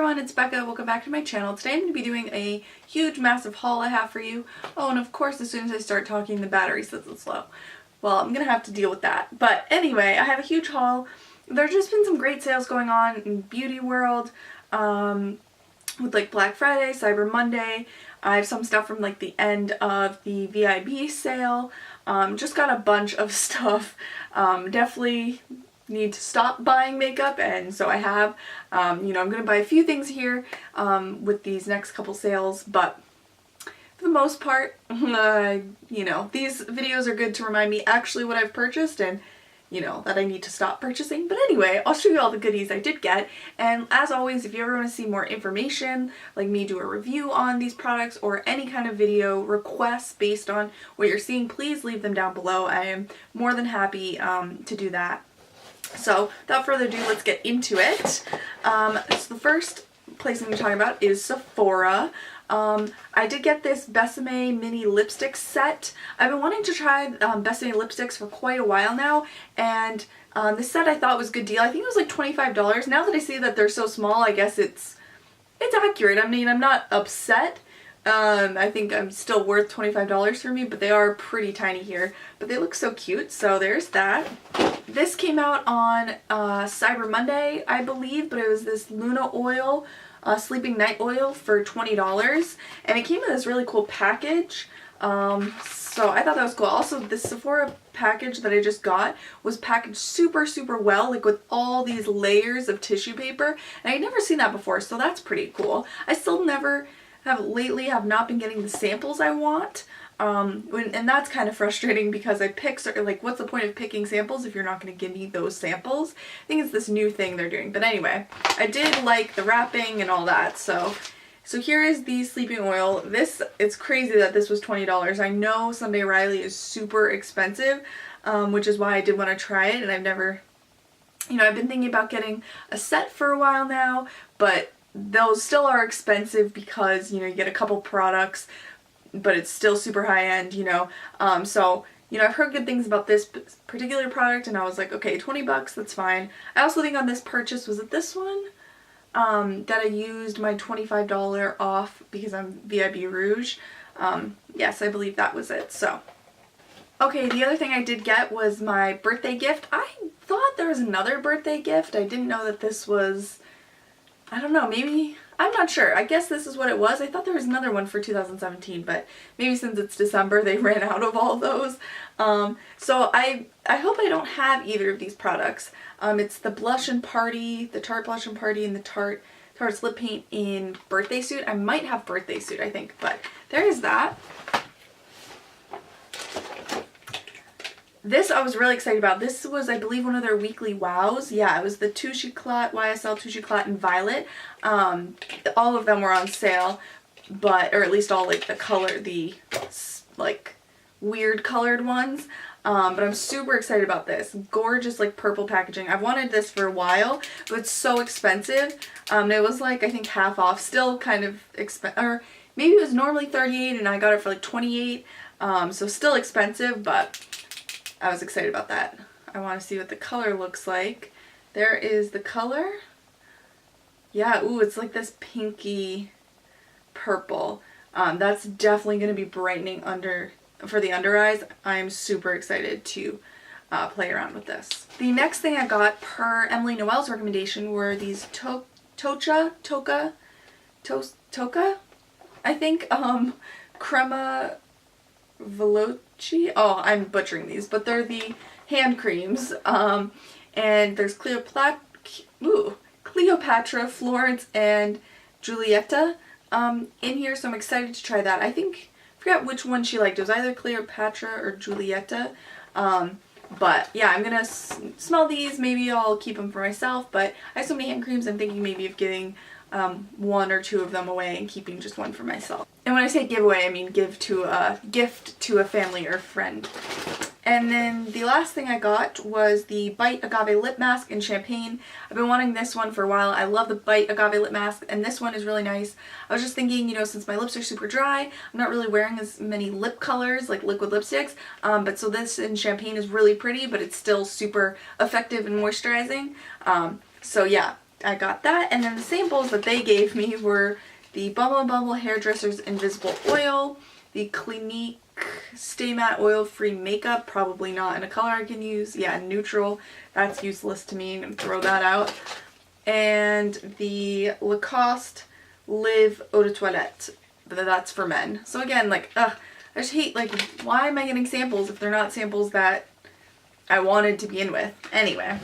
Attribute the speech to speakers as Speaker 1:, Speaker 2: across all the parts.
Speaker 1: everyone, it's Becca. Welcome back to my channel. Today I'm going to be doing a huge massive haul I have for you. Oh, and of course as soon as I start talking the battery says it's low. Well, I'm going to have to deal with that. But anyway, I have a huge haul. There's just been some great sales going on in beauty world with like Black Friday, Cyber Monday. I have some stuff from like the end of the VIB sale. Just got a bunch of stuff. Definitely need to stop buying makeup, and so I have. I'm gonna buy a few things here with these next couple sales, but for the most part, these videos are good to remind me actually what I've purchased and that I need to stop purchasing. But anyway, I'll show you all the goodies I did get, and as always, if you ever want to see more information, like me do a review on these products or any kind of video requests based on what you're seeing, please leave them down below. I am more than happy to do that. So without further ado, let's get into it. So the first place I'm going to talk about is Sephora. I did get this Besame mini lipstick set. I've been wanting to try Besame lipsticks for quite a while now, and this set I thought was a good deal. I think it was like $25. Now that I see that they're so small, I guess it's accurate. I mean, I'm not upset. I think I'm still worth $25 for me, but they are pretty tiny here. But they look so cute, so there's that. This came out on Cyber Monday, I believe, but it was this Luna oil, sleeping night oil for $20, and it came in this really cool package. So I thought that was cool. Also, this Sephora package that I just got was packaged super well, like with all these layers of tissue paper, and I'd never seen that before, so that's pretty cool. I still never have not been getting the samples I want. And that's kind of frustrating because I pick, like, what's the point of picking samples if you're not going to give me those samples? I think it's this new thing they're doing. But anyway, I did like the wrapping and all that. So here is the sleeping oil. It's crazy that this was $20. I know Sunday Riley is super expensive, which is why I did want to try it. And I've never, I've been thinking about getting a set for a while now, but those still are expensive because, you get a couple products, but it's still super high end, so I've heard good things about this particular product, and I was like, okay, 20 bucks, that's fine. I also think on this purchase, was it this one, that I used my $25 off because I'm VIB Rouge? Yes, I believe that was it. So okay, the other thing I did get was my birthday gift. I thought there was another birthday gift. I didn't know that this was, I don't know, maybe, I'm not sure. I guess this is what it was. I thought there was another one for 2017, but maybe since it's December, they ran out of all those. So I hope I don't have either of these products. It's the Blush and Party, the Tarte Blush and Party, and the Tarte Lip Paint in Birthday Suit. I might have Birthday Suit, I think, but there is that. This I was really excited about. This was, I believe, one of their weekly wows. Yeah, it was the Touche Eclat, YSL Touche Eclat in Violet. All of them were on sale, or at least all like the like weird colored ones. But I'm super excited about this. Gorgeous like purple packaging. I've wanted this for a while, but it's so expensive. It was like, I think, half off. Still kind of expensive, or maybe it was normally $38 and I got it for like $28. So still expensive, but I was excited about that. I want to see what the color looks like. There is the color. Yeah, ooh, it's like this pinky purple. That's definitely going to be brightening for the under eyes. I'm super excited to play around with this. The next thing I got per Emily Noel's recommendation were these Toca, I think, Crema Veloci. Oh, I'm butchering these, but they're the hand creams. And there's Cleopatra, Florence, and Giulietta in here, so I'm excited to try that. I forgot which one she liked. It was either Cleopatra or Giulietta. But yeah, I'm gonna smell these. Maybe I'll keep them for myself, but I have so many hand creams, I'm thinking maybe of giving one or two of them away and keeping just one for myself. And when I say giveaway, I mean gift to a family or friend. And then the last thing I got was the Bite Agave Lip Mask in Champagne. I've been wanting this one for a while. I love the Bite Agave Lip Mask, and this one is really nice. I was just thinking, since my lips are super dry, I'm not really wearing as many lip colors, like liquid lipsticks, but so this in Champagne is really pretty, but it's still super effective and moisturizing. So yeah, I got that, and then the samples that they gave me were the Bumble Bumble Hairdresser's Invisible Oil, the Clinique Stay Matte Oil-Free Makeup, probably not in a color I can use. Yeah, neutral. That's useless to me. I'm going to throw that out. And the Lacoste Live Eau de Toilette. But that's for men. So again, like, I just hate, like, why am I getting samples if they're not samples that I wanted to begin with? Anyway.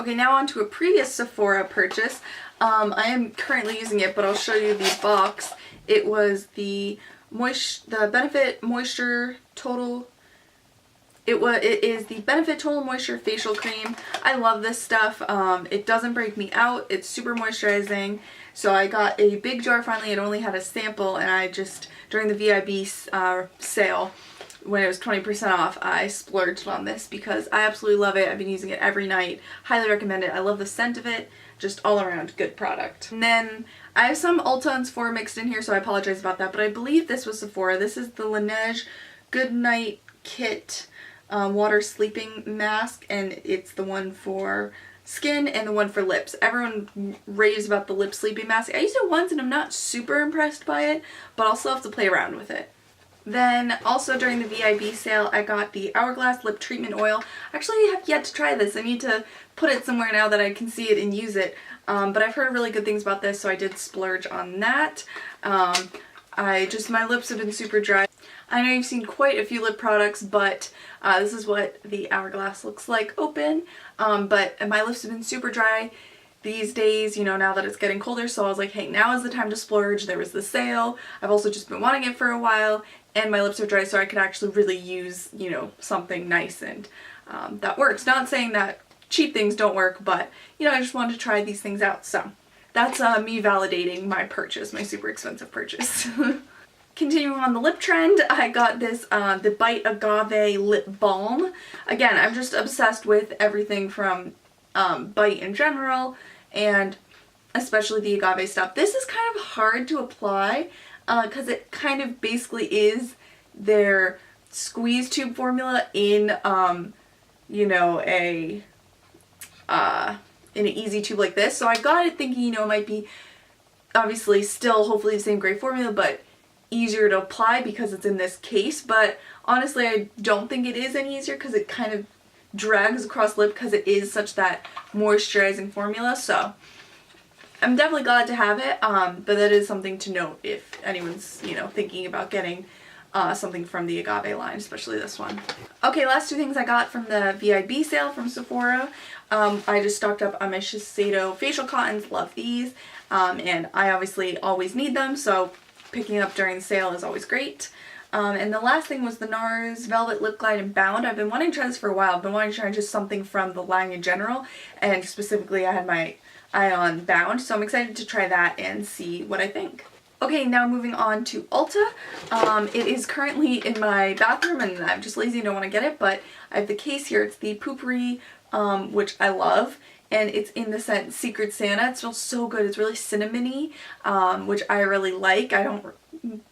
Speaker 1: Okay, now on to a previous Sephora purchase. I am currently using it, but I'll show you the box. It was the Benefit Moisture Total. It is the Benefit Total Moisture Facial Cream. I love this stuff. It doesn't break me out. It's super moisturizing. So I got a big jar finally. It only had a sample, and I just, during the VIB sale, when it was 20% off, I splurged on this because I absolutely love it. I've been using it every night. Highly recommend it. I love the scent of it. Just all around good product. And then I have some Ulta and Sephora mixed in here, so I apologize about that, but I believe this was Sephora. This is the Laneige Good Night Kit Water Sleeping Mask, and it's the one for skin and the one for lips. Everyone raves about the lip sleeping mask. I used it once and I'm not super impressed by it, but I'll still have to play around with it. Then also during the VIB sale, I got the Hourglass Lip Treatment Oil. Actually, I have yet to try this. I need to put it somewhere now that I can see it and use it. But I've heard really good things about this, so I did splurge on that. My lips have been super dry. I know you've seen quite a few lip products, but this is what the Hourglass looks like open. But my lips have been super dry these days, you know, now that it's getting colder, so I was like, hey, now is the time to splurge. There was the sale. I've also just been wanting it for a while, and my lips are dry, so I could actually really use, you know, something nice and that works. Not saying that cheap things don't work, but, you know, I just wanted to try these things out, so that's me validating my purchase, my super expensive purchase. Continuing on the lip trend, I got this, the Bite Agave Lip Balm. Again, I'm just obsessed with everything from Bite in general, and especially the agave stuff. This is kind of hard to apply because it kind of basically is their squeeze tube formula in, you know, in an easy tube like this. So I got it thinking, you know, it might be obviously still hopefully the same great formula, but easier to apply because it's in this case. But honestly, I don't think it is any easier because it kind of drags across lip because it is such that moisturizing formula. So I'm definitely glad to have it, but that is something to note if anyone's, you know, thinking about getting something from the Agave line, especially this one. Okay, last two things I got from the VIB sale from Sephora. I just stocked up on my Shiseido facial cottons. Love these, and I obviously always need them, so picking up during the sale is always great. And the last thing was the NARS Velvet Lip Glide in Bound. I've been wanting to try this for a while. I've been wanting to try just something from the line in general, and specifically I had my eye on Bound, so I'm excited to try that and see what I think. Okay, now moving on to Ulta. It is currently in my bathroom and I'm just lazy and don't want to get it, but I have the case here. It's the Poopery, which I love, and it's in the scent Secret Santa. It smells so good. It's really cinnamony, which I really like. I don't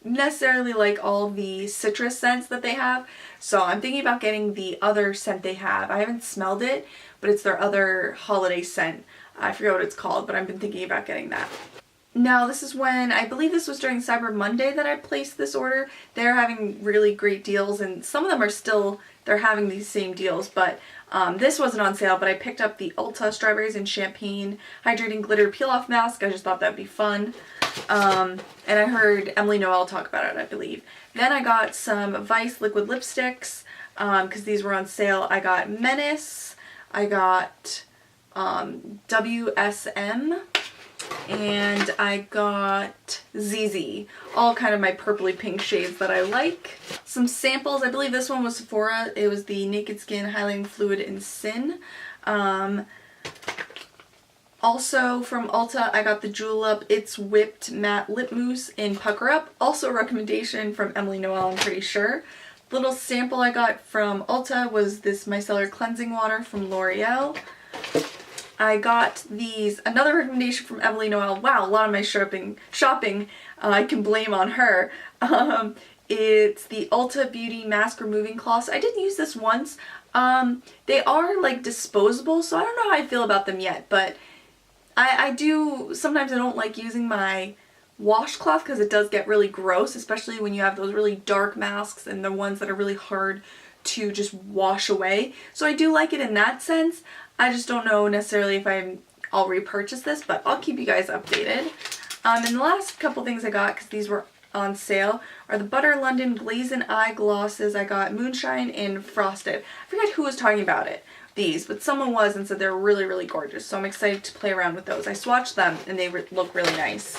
Speaker 1: necessarily like all the citrus scents that they have, so I'm thinking about getting the other scent they have. I haven't smelled it, but it's their other holiday scent. I forget what it's called, but I've been thinking about getting that. Now this is when, I believe this was during Cyber Monday that I placed this order. They're having really great deals, and some of them are still, they're having these same deals, but this wasn't on sale, but I picked up the Ulta Strawberries and Champagne Hydrating Glitter Peel Off Mask. I just thought that'd be fun. And I heard Emily Noel talk about it, I believe. Then I got some Vice liquid lipsticks, because these were on sale. I got Menace, I got WSM, and I got ZZ, all kind of my purpley pink shades that I like. Some samples, I believe this one was Sephora. It was the Naked Skin Highlighting Fluid in Sin. Also from Ulta, I got the Julep It's Whipped Matte Lip Mousse in Pucker Up. Also a recommendation from Emily Noel, I'm pretty sure. Little sample I got from Ulta was this Micellar Cleansing Water from L'Oreal. I got these, another recommendation from Emily Noel. Wow, a lot of my shopping I can blame on her. It's the Ulta Beauty Mask Removing Cloths. I did use this once. They are like disposable, so I don't know how I feel about them yet, but I do, sometimes I don't like using my washcloth because it does get really gross, especially when you have those really dark masks and the ones that are really hard to just wash away. So I do like it in that sense. I just don't know necessarily if I'll repurchase this, but I'll keep you guys updated. And the last couple things I got, because these were on sale, are the Butter London Glazing Eye Glosses. I got Moonshine and Frosted. I forget who was talking about these, but someone was and said they're really, really gorgeous. So I'm excited to play around with those. I swatched them and they look really nice.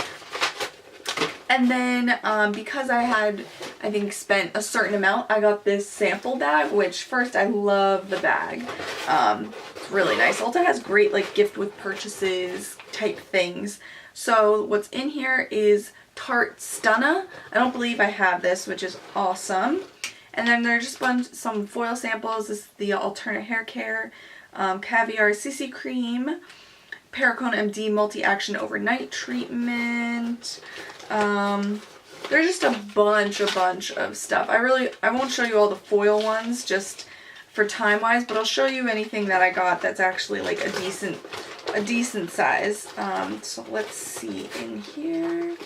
Speaker 1: And then because I had, I think, spent a certain amount, I got this sample bag, which first I love the bag. It's really nice. Ulta has great like gift with purchases type things. So what's in here is Tarte Stunna. I don't believe I have this, which is awesome. And then there's just some foil samples. This is the Alternate Hair Care Caviar CC Cream, Perricone MD Multi-Action Overnight Treatment. There's just a bunch of stuff. I won't show you all the foil ones just for time wise, but I'll show you anything that I got that's actually like a decent size. So let's see in here.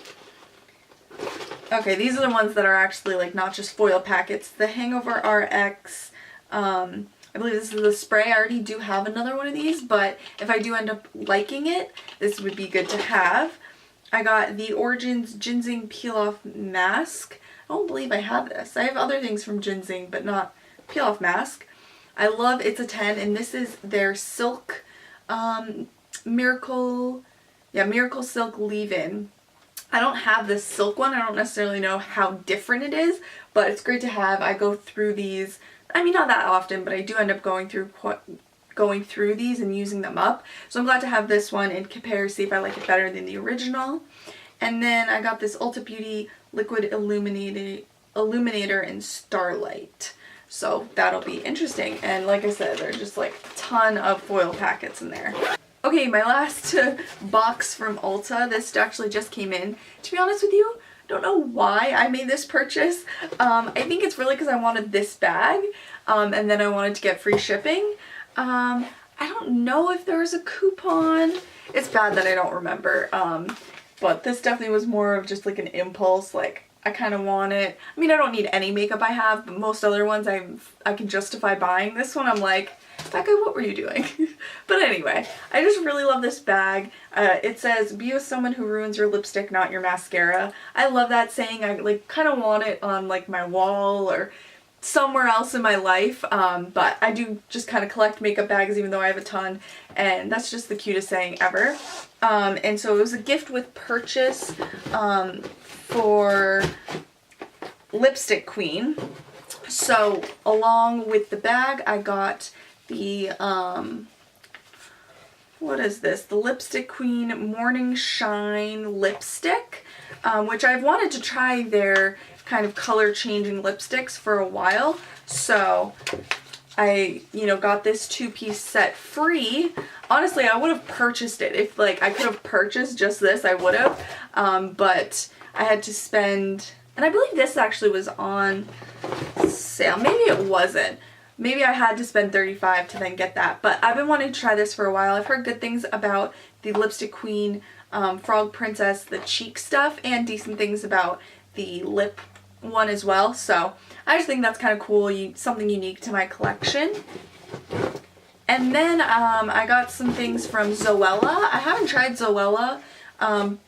Speaker 1: Okay, these are the ones that are actually like not just foil packets. The Hangover RX, I believe this is the spray. I already do have another one of these, but if I do end up liking it, this would be good to have. I got the Origins Ginseng Peel Off Mask. I don't believe I have this. I have other things from Ginseng, but not Peel Off Mask. I love It's a 10, and this is their Silk Miracle Silk Leave-In. I don't have this silk one. I don't necessarily know how different it is, but it's great to have. I go through these, I mean not that often, but I do end up going through these and using them up. So I'm glad to have this one and compare, see if I like it better than the original. And then I got this Ulta Beauty Liquid Illuminator in Starlight. So that'll be interesting. And like I said, there's just like a ton of foil packets in there. Okay, my last box from Ulta. This actually just came in. To be honest with you, I don't know why I made this purchase. I think it's really because I wanted this bag, and then I wanted to get free shipping. I don't know if there was a coupon. It's bad that I don't remember. But this definitely was more of just like an impulse. Like, I kind of want it. I mean, I don't need any makeup I have, but most other ones I can justify buying. This one I'm like, Becca, what were you doing? But anyway, I just really love this bag. It says, be with someone who ruins your lipstick, not your mascara. I love that saying. I like kind of want it on like my wall or somewhere else in my life, but I do just kind of collect makeup bags even though I have a ton, and that's just the cutest saying ever. And so it was a gift with purchase for Lipstick Queen. So along with the bag I got the what is this? The Lipstick Queen Morning Shine lipstick, which I've wanted to try their kind of color changing lipsticks for a while. So I, got this 2-piece set free. Honestly, I would have purchased it. If like I could have purchased just this, I would have. But I had to spend, and I believe this actually was on sale. Maybe it wasn't. Maybe I had to spend $35 to then get that, but I've been wanting to try this for a while. I've heard good things about the Lipstick Queen Frog Princess, the cheek stuff, and decent things about the lip one as well. So I just think that's kind of cool, something unique to my collection. And then I got some things from Zoella. I haven't tried Zoella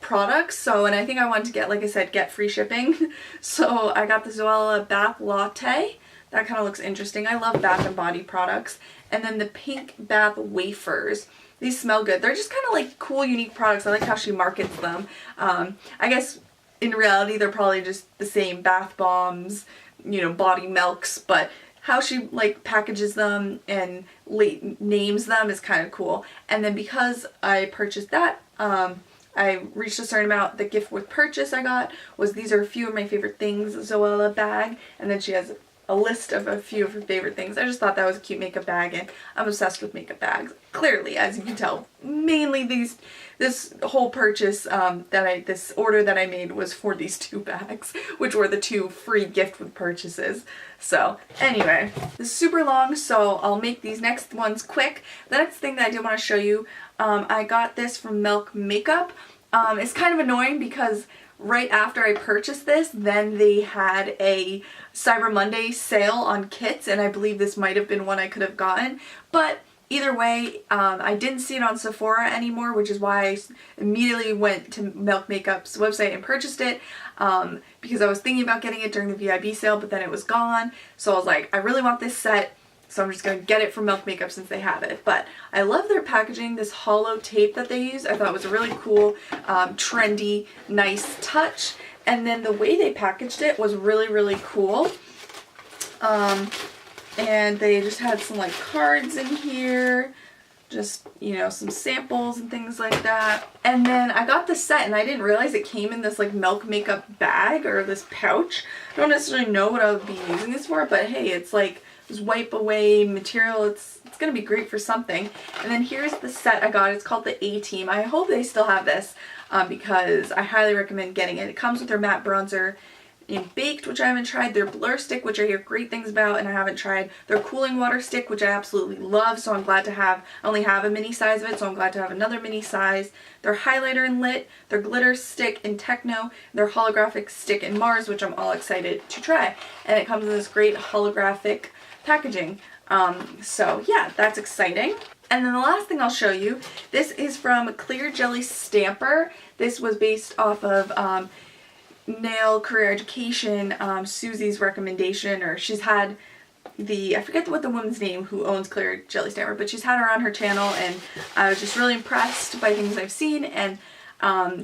Speaker 1: products, and I think I wanted to get, like I said, get free shipping. So I got the Zoella Bath Latte. That kind of looks interesting. I love Bath and Body products. And then the Pink Bath Wafers. These smell good. They're just kind of like cool, unique products. I like how she markets them. I guess in reality they're probably just the same bath bombs, body milks, but how she like packages them and names them is kind of cool. And then because I purchased that, I reached a certain amount. The gift with purchase I got was these are a few of my favorite things Zoella bag, and then she has a list of a few of her favorite things. I just thought that was a cute makeup bag, and I'm obsessed with makeup bags. Clearly, as you can tell, mainly this whole purchase this order that I made was for these 2 bags, which were the 2 free gift with purchases. So anyway, this is super long, so I'll make these next ones quick. The next thing that I did want to show you, I got this from Milk Makeup. It's kind of annoying because right after I purchased this, then they had a Cyber Monday sale on kits, and I believe this might have been one I could have gotten. But either way, I didn't see it on Sephora anymore, which is why I immediately went to Milk Makeup's website and purchased it, because I was thinking about getting it during the VIB sale, but then it was gone. So I was like, I really want this set, so I'm just going to get it from Milk Makeup since they have it. But I love their packaging. This hollow tape that they use, I thought was a really cool, trendy, nice touch. And then the way they packaged it was really, really cool. And they just had some like cards in here, just, you know, some samples and things like that. And then I got the set and I didn't realize it came in this like Milk Makeup bag or this pouch. I don't necessarily know what I would be using this for, but hey, it's like this wipe away material. It's gonna be great for something. And then here's the set I got. It's called the A-Team. I hope they still have this because I highly recommend getting it. It comes with their matte bronzer in Baked, which I haven't tried, their Blur Stick, which I hear great things about and I haven't tried, their Cooling Water Stick, which I absolutely love, so I'm glad to have. I only have a mini size of it, so I'm glad to have another mini size, their Highlighter in Lit, their Glitter Stick in Techno, their Holographic Stick in Mars, which I'm all excited to try. And it comes in this great holographic packaging. So yeah, that's exciting. And then the last thing I'll show you, this is from Clear Jelly Stamper. This was based off of Nail Career Education, Susie's recommendation, or she's had I forget what the woman's name who owns Clear Jelly Stamper, but she's had her on her channel, and I was just really impressed by things I've seen, and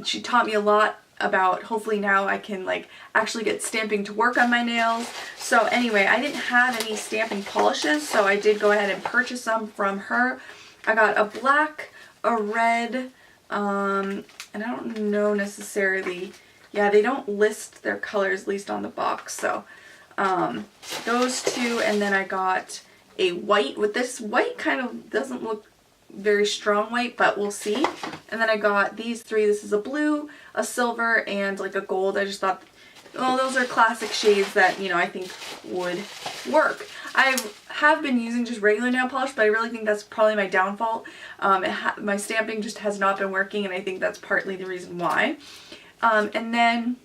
Speaker 1: she taught me a lot about, hopefully now I can like actually get stamping to work on my nails. So anyway, I didn't have any stamping polishes, so I did go ahead and purchase some from her. I got a black, a red, and I don't know necessarily, yeah, they don't list their colors, at least on the box, so those 2, and then I got a white. With this white kind of doesn't look very strong white, but we'll see. And then I got these 3. This is a blue, a silver, and like a gold. I just thought, well, those are classic shades that, you know, I think would work. I have been using just regular nail polish, but I really think that's probably my downfall. My stamping just has not been working, and I think that's partly the reason why. And then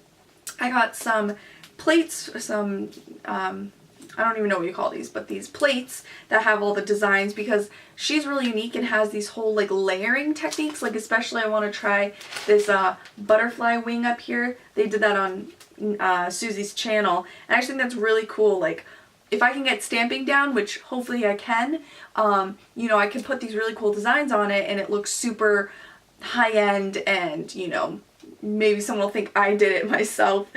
Speaker 1: I got some plates, some, I don't even know what you call these, but these plates that have all the designs, because she's really unique and has these whole like layering techniques. Like especially I want to try this butterfly wing up here. They did that on Susie's channel, and I just think that's really cool. Like if I can get stamping down, which hopefully I can, you know, I can put these really cool designs on it and it looks super high-end, and you know, maybe someone will think I did it myself.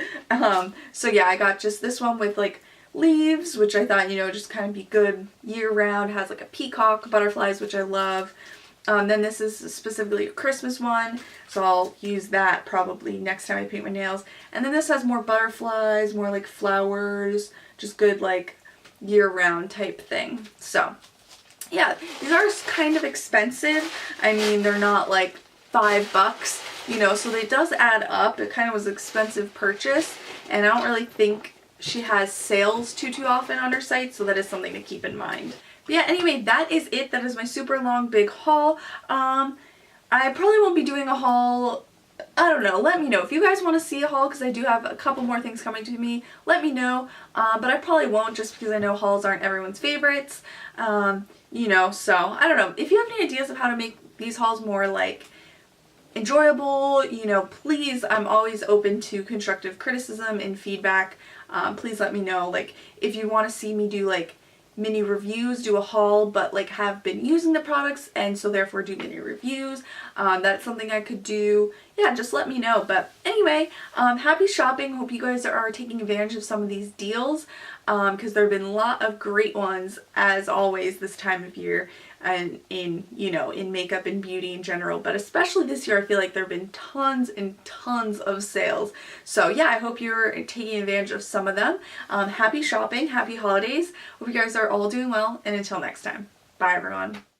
Speaker 1: So yeah, I got just this one with like leaves, which I thought, you know, just kind of be good year-round. Has like a peacock, butterflies, which I love. Then this is specifically a Christmas one, so I'll use that probably next time I paint my nails. And then this has more butterflies, more like flowers, just good like year-round type thing. So yeah, these are kind of expensive. I mean, they're not like $5, you know, so it does add up. It kind of was an expensive purchase, and I don't really think she has sales too often on her site, so that is something to keep in mind. But yeah, anyway, that is it. That is my super long big haul. I probably won't be doing a haul. I don't know, let me know if you guys want to see a haul, because I do have a couple more things coming to me. Let me know, but I probably won't, just because I know hauls aren't everyone's favorites. You know, so I don't know. If you have any ideas of how to make these hauls more like enjoyable, you know, please, I'm always open to constructive criticism and feedback. Please let me know, like, if you want to see me do like mini reviews, do a haul, but like have been using the products and so therefore do mini reviews. That's something I could do. Yeah, just let me know. But anyway, happy shopping. Hope you guys are taking advantage of some of these deals, because there have been a lot of great ones as always this time of year. and in, you know, in makeup and beauty in general, but especially this year I feel like there have been tons and tons of sales. So yeah, I hope you're taking advantage of some of them. Happy shopping, happy holidays. Hope you guys are all doing well, and until next time, bye everyone.